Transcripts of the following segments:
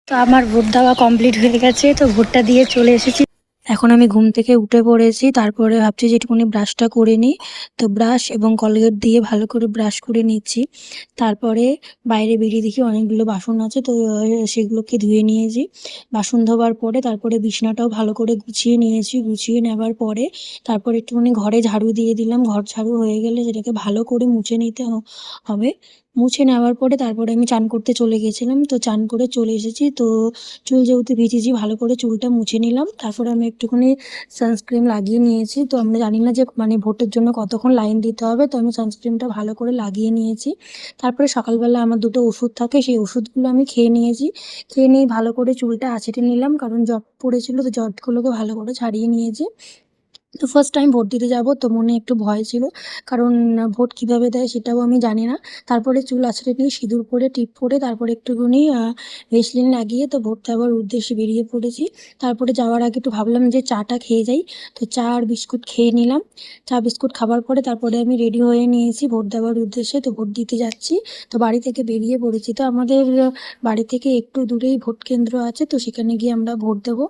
তো আমার ভোট দেওয়া কমপ্লিট হয়ে গেছে, তো ভোটটা দিয়ে চলে এসেছি। এখন আমি ঘুম থেকে উঠে পড়েছি, তারপরে ভাবছি যে একটুখানি ব্রাশটা করে নিই। তো ব্রাশ এবং কলগেট দিয়ে ভালো করে ব্রাশ করে নিচ্ছি। তারপরে বাইরে বেরিয়ে দেখি অনেকগুলো বাসন আছে, তো সেগুলোকে ধুয়ে নিয়েছি। বাসন ধোবার পরে তারপরে বিছানাটাও ভালো করে গুছিয়ে নিয়েছি। গুছিয়ে নেবার পরে তারপরে একটুখানি ঘরে ঝাড়ু দিয়ে দিলাম। ঘর ঝাড়ু হয়ে গেলে সেটাকে ভালো করে মুছে নিতে হবে। মুছে নেওয়ার পরে তারপরে আমি চান করতে চলে গেছিলাম। তো চান করে চলে এসেছি। তো চুল যেহেতু ভিজেছি, ভালো করে চুলটা মুছে নিলাম। তারপরে আমি একটুখানি সানস্ক্রিন লাগিয়ে নিয়েছি। তো আমরা জানি না যে মানে ভোটের জন্য কতক্ষণ লাইন দিতে হবে, তো আমি সানস্ক্রিনটা ভালো করে লাগিয়ে নিয়েছি। তারপরে সকালবেলা আমার দুটো ওষুধ থাকে, সেই ওষুধগুলো আমি খেয়ে নিয়েছি। খেয়ে নিয়ে ভালো করে চুলটা আঁচড়ে নিলাম, কারণ জট পড়েছিল, তো জটগুলোকে ভালো করে ছাড়িয়ে নিয়েছি। তো ফার্স্ট টাইম ভোট দিতে যাব, তো মনে একটু ভয় ছিল, কারণ ভোট কীভাবে দেয় সেটাও আমি জানি না। তারপরে চুল আঁচড়ে নিয়ে সিঁদুর পরে টিপ পরে তারপরে একটুখানি ভেসলিন লাগিয়ে তো ভোট দেওয়ার উদ্দেশ্যে বেরিয়ে পড়েছি। তারপরে যাওয়ার আগে একটু ভাবলাম যে চাটা খেয়ে যাই, তো চা আর বিস্কুট খেয়ে নিলাম। চা বিস্কুট খাবার পরে তারপরে আমি রেডি হয়ে নিয়েছি ভোট দেওয়ার উদ্দেশ্যে, তো ভোট দিতে যাচ্ছি। তো বাড়ি থেকে বেরিয়ে পড়েছি। তো আমাদের বাড়ি থেকে একটু দূরেই ভোট কেন্দ্র আছে, তো সেখানে গিয়ে আমরা ভোট দেবো।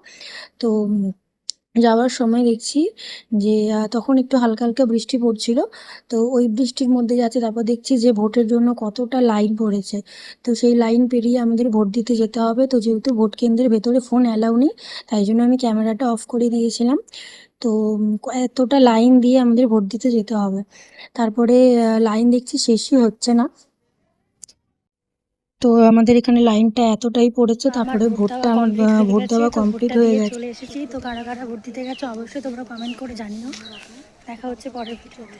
তো যাওয়ার সময় দেখছি যে তখন একটু হালকা হালকা বৃষ্টি পড়ছিল। তো ওই বৃষ্টির মধ্যে যাচ্ছে, তারপর দেখছি যে ভোটের জন্য কতটা লাইন পড়েছে। তো সেই লাইন পেরিয়ে আমাদের ভোট দিতে যেতে হবে। তো যেহেতু ভোট কেন্দ্রের ভেতরে ফোন অ্যালাউ নেই, তাই জন্য আমি ক্যামেরাটা অফ করে দিয়েছিলাম। তো এতটা লাইন দিয়ে আমাদের ভোট দিতে যেতে হবে। তারপরে লাইন দেখছি শেষই হচ্ছে না। তো আমাদের এখানে লাইনটা এতটাই পড়েছে, তারপরে ভোটটা আমার ভোট দেওয়া কমপ্লিট হয়ে গেছে। চলে এসেছি। তো কারা কারা ভোট দিতে গেছো অবশ্যই তোমরা কমেন্ট করে জানিও। দেখা হচ্ছে পরের ভিডিওতে।